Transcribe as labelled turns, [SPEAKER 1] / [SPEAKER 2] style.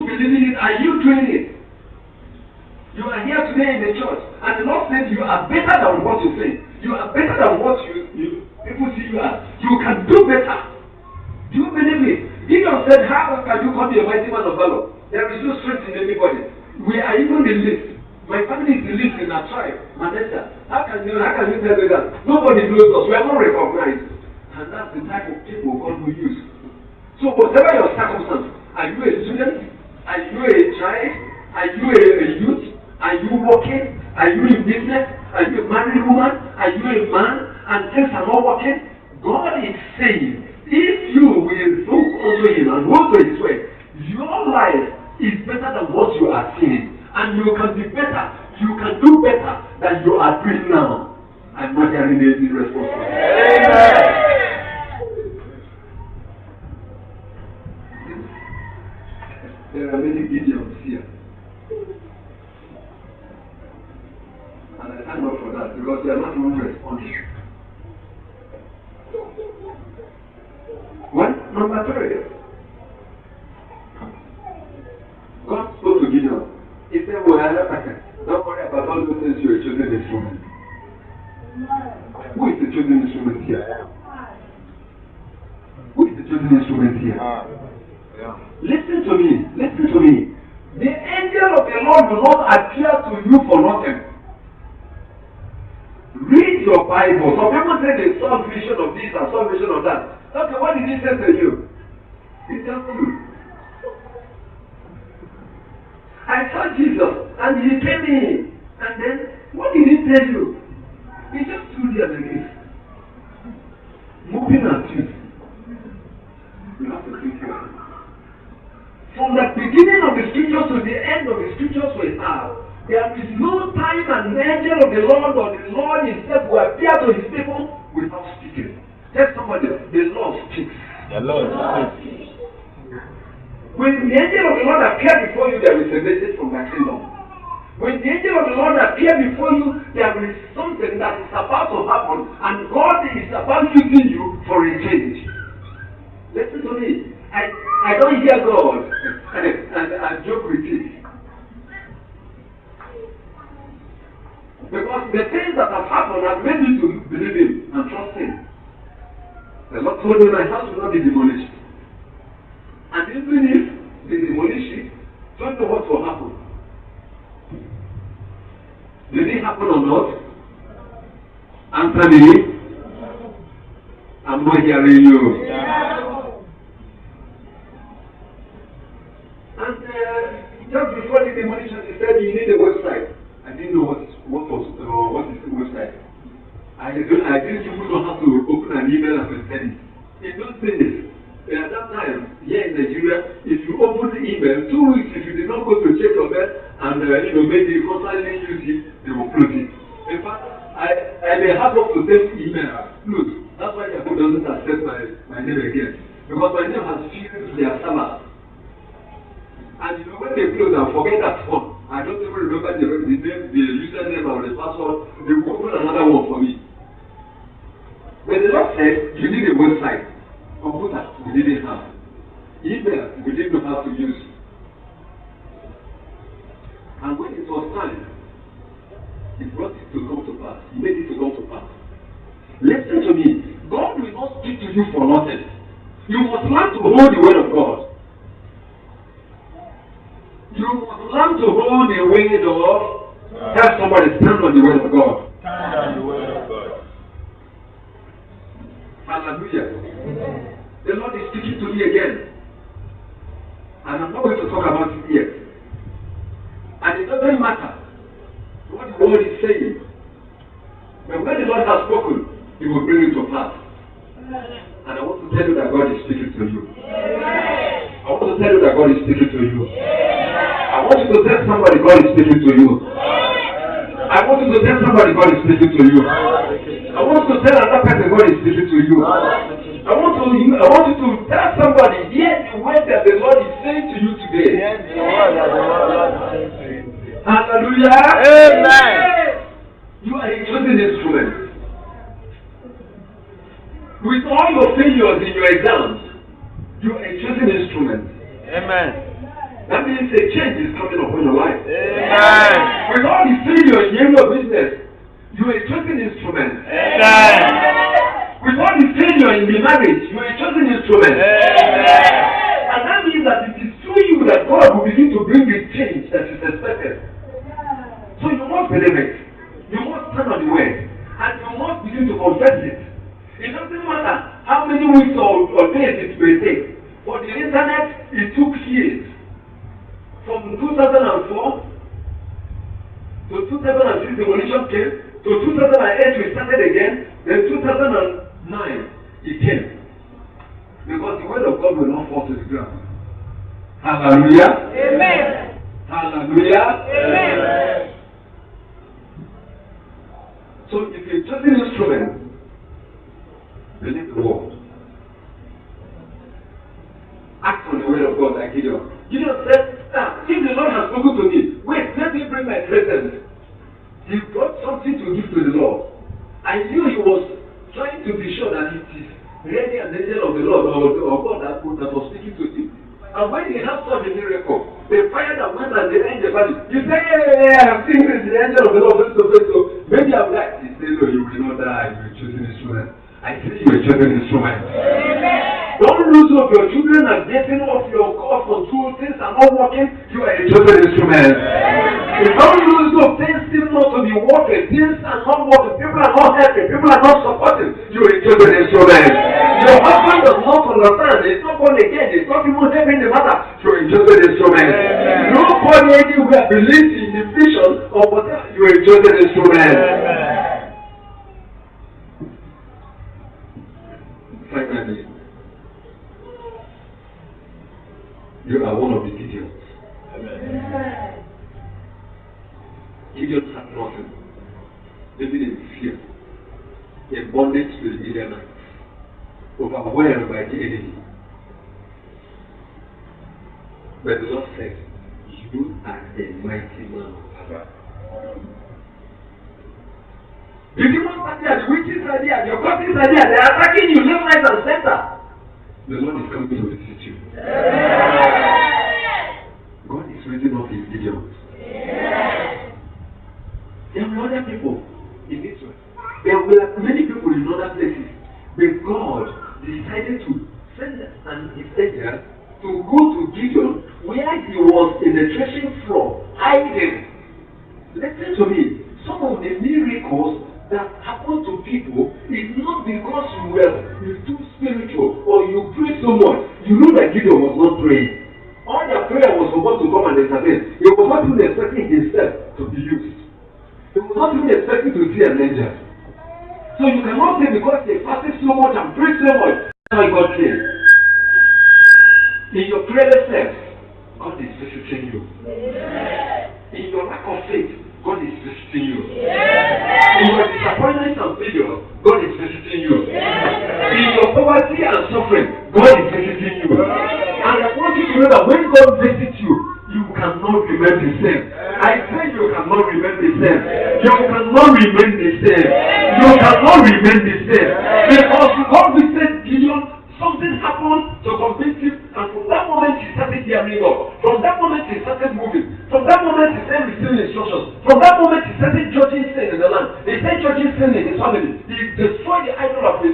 [SPEAKER 1] believing it? Are you doing it? You are here today in the church, and the Lord said you are better than what you think. You are better than what you people see you as. You can do better. Do you believe it? Gideon said, how can you call me a mighty man of valor? There is no strength in anybody. We are even the least. My family is the least in our tribe, Manessa. How can you tell me that? Nobody knows us. We are not recognized. And that's the type of people God will use. So whatever your circumstance, are you a student? Are you a child? Are you a youth? Are you working? Are you in business? Are you a married woman? Are you a man? And things are not working? God is saying, if you will look unto him and hold to his way, your life is better than what you are seeing. And you can be better. You can do better than you are doing now. I'm not hearing anything responsible. Amen. There are many Gideons here. And I thank God for that because they are not going to respond. One, number 3. God spoke to Gideon. He said, well, don't worry about all those things you are choosing instrument. Who is the chosen instrument here? Who is the chosen instrument here? Listen to me. Listen to me. The angel of the Lord will not appear to you for nothing. Read your Bible. Some people say they saw vision of this and saw vision of that. Okay, what did he say to you? He tells you. I saw Jesus and he came in. And then, what did he tell you? He just stood there like this. Moving at you. You have to think carefully. From the beginning of the scriptures to the end of the scriptures we have, there is no time an angel of the Lord or the Lord himself will appear to his people without speaking. Tell somebody, the Lord speaks. The Lord speaks. When the angel of the Lord appears before you, there is a message from my kingdom. When the angel of the Lord appears before you, there is something that is about to happen, and God is about using you for a change. Listen to me. I don't hear God and joke with it. Because the things that have happened have made me to believe him and trust him. The Lord told me my house will not be demolished. And even if they demolish it, don't know what will happen. Did it happen or not? Answer me. I'm not hearing you. And just before the demolition, he said you need a website. I didn't know what is the website. I didn't even know how to open an email and send it. In those days, at that time, here in Nigeria, if you open the email, 2 weeks, if you did not go to check your mail and maybe constantly use it, they will close it. In fact, I may have up to 10 emails closed. That's why Yahoo doesn't accept my name again. Because my name has filled their server. And when they close and forget that one, I don't even remember the name, the username or the password. They will open another one for me. When the Lord said, you need a website, computer, we didn't have. Email, we didn't know how to use. And when it was time, he brought it to come to pass. He made it to come to pass. Listen to me. God will not speak to you for nothing. You must learn to hold the word of God. You must learn to hold the word of God. Tell somebody, stand on the word of God. Stand on the word of God. Hallelujah. The Lord is speaking to me again. And I'm not going to talk about it yet. And it doesn't matter what the word is saying. But when the Lord has spoken, he will bring it to pass. And I want to tell you that God is speaking to you. I want to tell you that God is speaking to you. I want you to tell somebody God is speaking to you. I want you to tell somebody God is speaking to you. I want you to tell another person God is speaking to you. I want you to tell somebody, hear the word that the Lord is saying to you today. Hallelujah. Amen. You are a chosen instrument. With all your failures in your exams, you are a chosen instrument. Amen. That means means a change is coming upon your life.
[SPEAKER 2] Amen.
[SPEAKER 1] With all the failure in your business, you are a chosen instrument.
[SPEAKER 2] Amen.
[SPEAKER 1] With all the failure in the marriage, you are a chosen instrument.
[SPEAKER 2] Amen.
[SPEAKER 1] And that means that it is through you that God will begin to bring the change that is expected. So you must believe it. You must stand on the word. And you must begin to confess it. It doesn't matter how many weeks or days it may take. For the internet, it took years. From 2004 to 2006, the revolution came. To 2008, we started again. Then 2009, it came. Because the word of God will not fall to the ground. Hallelujah.
[SPEAKER 2] Amen.
[SPEAKER 1] Hallelujah.
[SPEAKER 2] Amen.
[SPEAKER 1] So if you're chosen instrument, believe the word. Act on the word of God like Gideon. Gideon said, if the Lord has spoken to me, wait, let me bring my present. He brought something to give to the Lord. I knew he was trying to be sure that it is really an angel of the Lord or God that was speaking to him. And when he had such a miracle, the fire that went and they ended the valley, you say, hey, I have seen this, the angel of the Lord face to face. So maybe I'm like, he said, no, you will not die, you will choose an instrument. I say you will choose an instrument. Don't lose hope. Your children are getting off your course control. Things are not working. You are a chosen instrument. You don't lose hope. Things seem not to be working. Things are not working. People are not helping. People are not supporting. You are a chosen instrument. Your husband does not understand. It's not born again. It's not even helping the matter. You are a chosen instrument. Nobody anywhere believes in the vision of whatever. You are a chosen instrument. Finally, you are one of the Gideons. Amen. Gideon had nothing. Living in fear. In bondage to the Midianites. Overwhelmed by the enemy. But the Lord said, you are a mighty man of valor. The demons are there, the witches are there, the occultists are there, they are attacking you left, right, and center. The Lord is coming to visit you. God is raising up his Gideons. There are other people in Israel. There were many people in other places. But God decided to send an messenger to go to Gideon where he was in the threshing floor, hiding. Listen to me. Some of the miracles that happen to people is not because you're too spiritual or you pray so much. You know that Gideon was not praying. All their prayer was supposed to come and intervene. He was not even expecting himself to be used. He was not even expecting to see an angel. So you cannot say because they fasted so much and prayed so much, now you got clean. In your prayerlessness, God is visiting you. In your lack of faith, God is visiting you. In your disappointments and failure, God is visiting you. In your poverty and suffering, God is visiting you. And I want you to know that when God visits you, you cannot remain the same. I say you cannot remain the same. You cannot remain the same. You cannot remain the same. Because God visited Gideon, something happened to convince him, and from that moment he started hearing God. From that moment he started moving. From that moment he started receiving instructions. From that moment he started judging sin in the land. He started judging sin in his family. He destroyed the idol of his